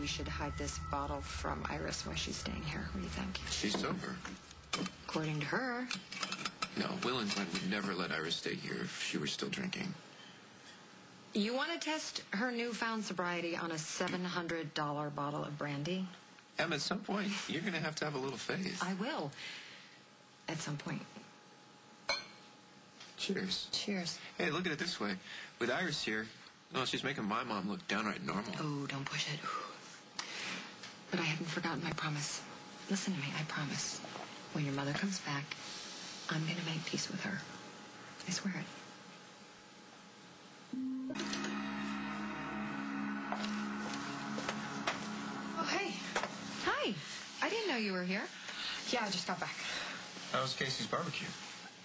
we should hide this bottle from Iris while she's staying here. What do you think? She's sober. According to her. No, Will and Glenn would never let Iris stay here if she were still drinking. You want to test her newfound sobriety on a $700 bottle of brandy? Em, at some point, you're going to have a little faith. I will. At some point. Cheers. Cheers. Hey, look at it this way. With Iris here, well, she's making my mom look downright normal. Oh, don't push it. But I haven't forgotten my promise. Listen to me, I promise. When your mother comes back, I'm going to make peace with her. I swear it. Oh, hey. Hi. I didn't know you were here. Yeah, I just got back. How was Casey's barbecue?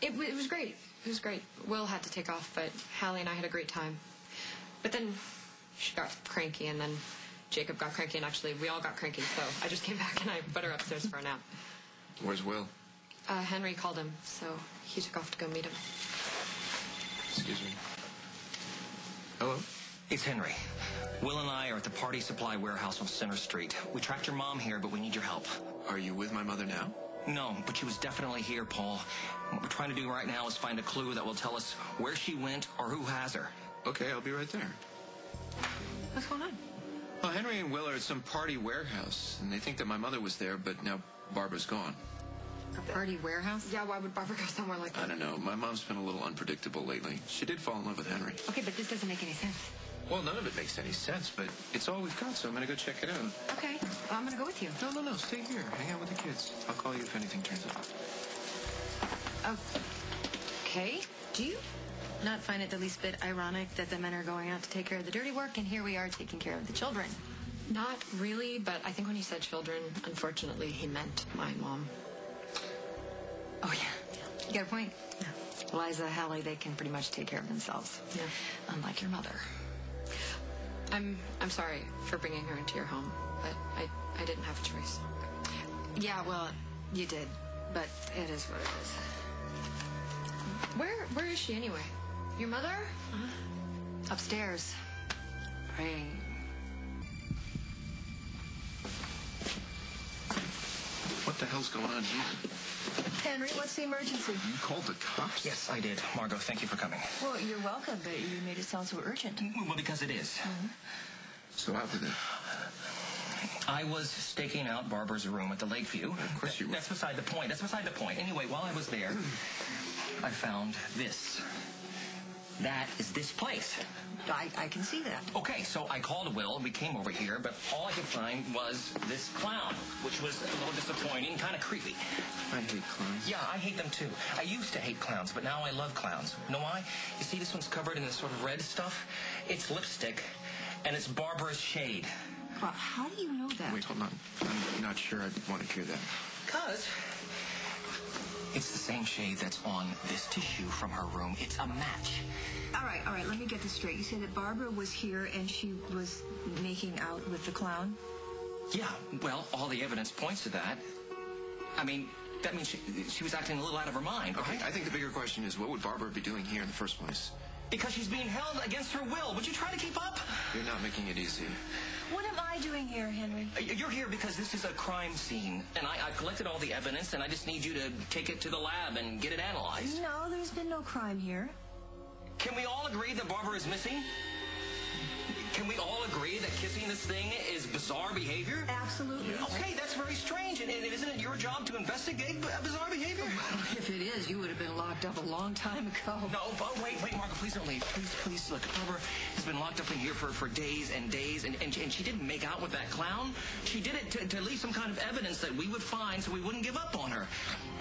It was great. It was great. Will had to take off, but Hallie and I had a great time. But then she got cranky, and then Jacob got cranky, and actually we all got cranky, so I just came back and I put her upstairs for a nap. Where's Will? Henry called him, so he took off to go meet him. Excuse me. Hello? It's Henry. Will and I are at the Party Supply Warehouse on Center Street. We tracked your mom here, but we need your help. Are you with my mother now? No, but she was definitely here, Paul. What we're trying to do right now is find a clue that will tell us where she went or who has her. Okay, I'll be right there. What's going on? Well, Henry and Will are at some party warehouse, and they think that my mother was there, but now Barbara's gone. A party warehouse? Yeah, why would Barbara go somewhere like that? I don't know. My mom's been a little unpredictable lately. She did fall in love with Henry. Okay, but this doesn't make any sense. Well, none of it makes any sense, but it's all we've got, so I'm going to go check it out. Okay, well, I'm going to go with you. No. Stay here. Hang out with the kids. I'll call you if anything turns up. Okay. Do you not find it the least bit ironic that the men are going out to take care of the dirty work, and here we are taking care of the children? Not really, but I think when he said children, unfortunately, he meant my mom. Oh, yeah. You got a point? Yeah. Liza, Hallie, they can pretty much take care of themselves. Yeah. Unlike your mother. I'm sorry for bringing her into your home, but I didn't have a choice. Yeah, well, you did, but it is what it is. Where is she anyway? Your mother? Upstairs. Praying. What the hell's going on here? Henry, what's the emergency? You called the cops? Yes, I did. Margot, thank you for coming. Well, you're welcome, but you made it sound so urgent. Well, because it is. So how did it? I was staking out Barbara's room at the Lakeview. Of course you were. That's beside the point. Anyway, while I was there, I found this. That is this place. I can see that. Okay, so I called Will, and we came over here, but all I could find was this clown, which was a little disappointing, kind of creepy. I hate clowns. Yeah, I hate them too. I used to hate clowns, but now I love clowns. You know why? You see this one's covered in this sort of red stuff? It's lipstick, and it's Barbara's shade. Well, how do you know that? Wait, hold on. I'm not sure I want to hear that. Because it's the same shade that's on this tissue from her room. It's a match. All right, let me get this straight. You said that Barbara was here and she was making out with the clown? Yeah, well, all the evidence points to that. I mean, that means she was acting a little out of her mind, right? Okay, I think the bigger question is, what would Barbara be doing here in the first place? Because she's being held against her will. Would you try to keep up? You're not making it easy. What am I doing here, Henry? You're here because this is a crime scene, and I've collected all the evidence, and I just need you to take it to the lab and get it analyzed. No, there's been no crime here. Can we all agree that Barbara is missing? Can we all agree that kissing this thing is bizarre behavior? Absolutely. Okay, that's very strange. And isn't it your job to investigate bizarre behavior? Well, if it is, you would have been locked up a long time ago. No, but wait, Margo, please don't leave. Please, look, Barbara has been locked up in here for days and days, and she didn't make out with that clown. She did it to leave some kind of evidence that we would find so we wouldn't give up on her.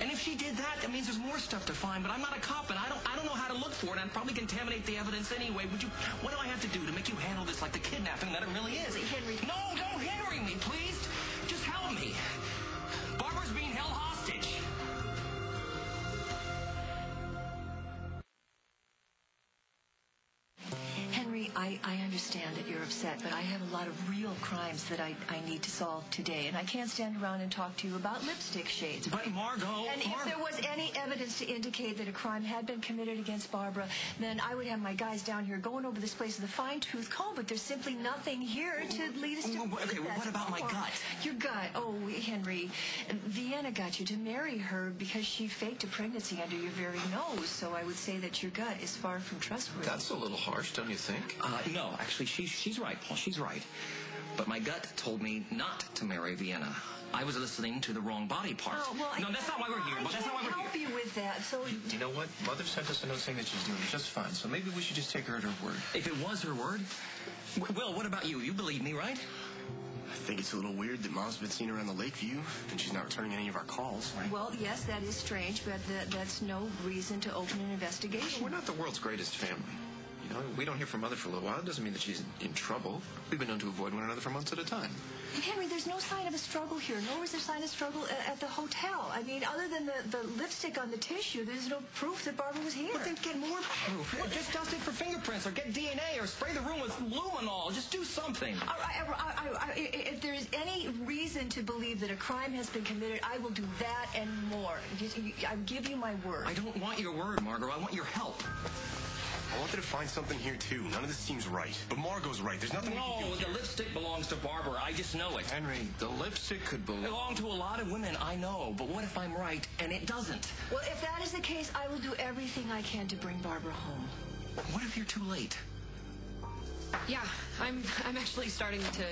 And if she did that, that means there's more stuff to find, but I'm not a cop, and I don't know how to look for it. I'd probably contaminate the evidence anyway. What do I have to do to make you handle this like the kidnapping that it really is? Henry. No, don't Henry me, please. Just help me. Barbara's being held hostage. Henry, I I understand that you're upset, but I have a lot of real crimes that I need to solve today, and I can't stand around and talk to you about lipstick shades. But Margot... And if there was any evidence to indicate that a crime had been committed against Barbara, then I would have my guys down here going over this place with a fine-tooth comb, but there's simply nothing here to lead us to... Okay, well, what about my gut? Your gut? Oh, Henry, Vienna got you to marry her because she faked a pregnancy under your very nose, so I would say that your gut is far from trustworthy. That's a little harsh, don't you think? No, actually, she's right, Paul. She's right. But my gut told me not to marry Vienna. I was listening to the wrong body part. Oh, well, no, that's not why we're here. I That's not why we're help here. you with that. So You know what? Mother sent us a note saying that she's doing just fine, so maybe we should just take her at her word. If it was her word... Will, what about you? You believe me, right? I think it's a little weird that Mom's been seen around the Lakeview and she's not returning any of our calls. Well, yes, that is strange, but that's no reason to open an investigation. We're not the world's greatest family. You know, we don't hear from Mother for a little while. It doesn't mean that she's in trouble. We've been known to avoid one another for months at a time. And Henry, there's no sign of a struggle here, nor was there sign of struggle at the hotel. I mean, other than the lipstick on the tissue, there's no proof that Barbara was here. But then get more proof. Just dust it for fingerprints or get DNA or spray the room with luminol. Just do something. If there's any reason to believe that a crime has been committed, I will do that and more. I give you my word. I don't want your word, Margot. I want your help. I wanted to find something here, too. None of this seems right. But Margot's right. There's nothing we can do No, here. the lipstick belongs to Barbara. I just know it. Henry, the lipstick could Belong to a lot of women, I know. But what if I'm right and it doesn't? Well, if that is the case, I will do everything I can to bring Barbara home. What if you're too late? Yeah, I'm actually starting to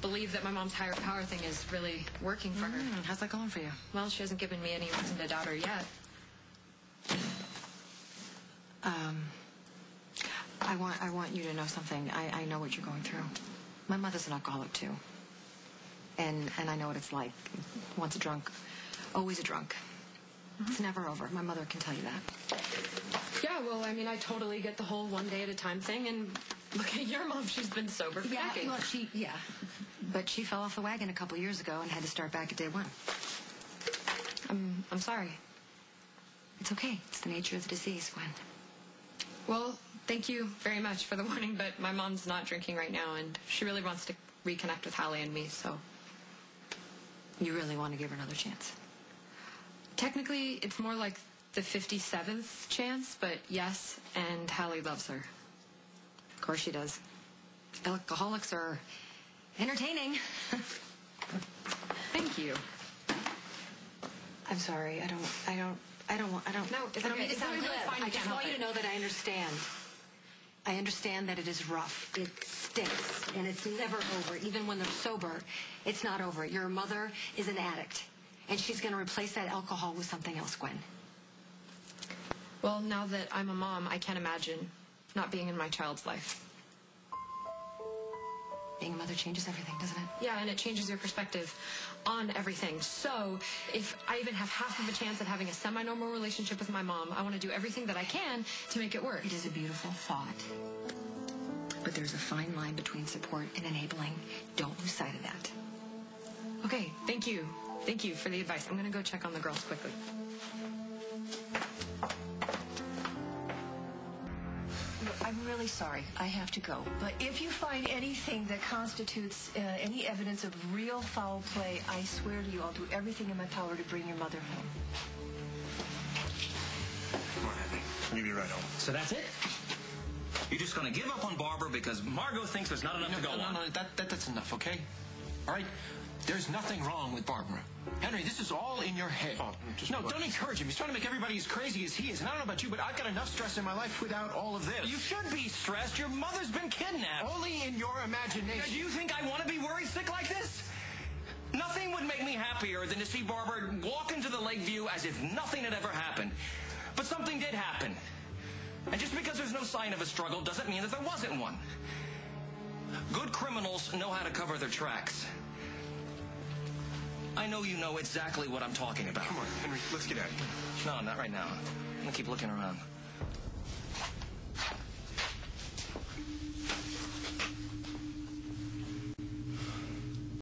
believe that my mom's higher power thing is really working for her. How's that going for you? Well, she hasn't given me any reason to doubt her yet. I want you to know something. I know what you're going through. My mother's an alcoholic too. And I know what it's like. Once a drunk, always a drunk. It's never over. My mother can tell you that. Yeah, well, I mean, I totally get the whole one day at a time thing, and look at your mom. She's been sober for decades. Well, but she fell off the wagon a couple years ago and had to start back at day one. I'm sorry. It's okay. It's the nature of the disease, Gwen. Well, thank you very much for the warning, but my mom's not drinking right now, and she really wants to reconnect with Hallie and me, so... You really want to give her another chance? Technically, it's more like the 57th chance, but yes, and Hallie loves her. Of course she does. Alcoholics are entertaining. Thank you. I'm sorry. I don't want. No, it's okay. mean to It's sound really glib. fine. I You just can't want help you to it. know that I understand. I understand that it is rough. It stinks, and it's never over. Even when they're sober, it's not over. Your mother is an addict, and she's going to replace that alcohol with something else, Gwen. Well, now that I'm a mom, I can't imagine not being in my child's life. Being a mother changes everything, doesn't it? Yeah, and it changes your perspective on everything. So if I even have half of a chance at having a semi-normal relationship with my mom, I want to do everything that I can to make it work. It is a beautiful thought. But there's a fine line between support and enabling. Don't lose sight of that. Okay, thank you. Thank you for the advice. I'm going to go check on the girls quickly. I'm really sorry. I have to go. But if you find anything that constitutes any evidence of real foul play, I swear to you, I'll do everything in my power to bring your mother home. Come on, Henry. We'll be right home. So that's it? You're just going to give up on Barbara because Margot thinks there's not enough to go on? No, that's enough, okay? All right? There's nothing wrong with Barbara. Henry, this is all in your head. No, don't encourage him. He's trying to make everybody as crazy as he is. And I don't know about you, but I've got enough stress in my life without all of this. You should be stressed. Your mother's been kidnapped. Only in your imagination. Do you think I want to be worried sick like this? Nothing would make me happier than to see Barbara walk into the Lakeview as if nothing had ever happened. But something did happen. And just because there's no sign of a struggle doesn't mean that there wasn't one. Good criminals know how to cover their tracks. I know you know exactly what I'm talking about. Come on, Henry. Let's get out of here. No, not right now. I'm going to keep looking around.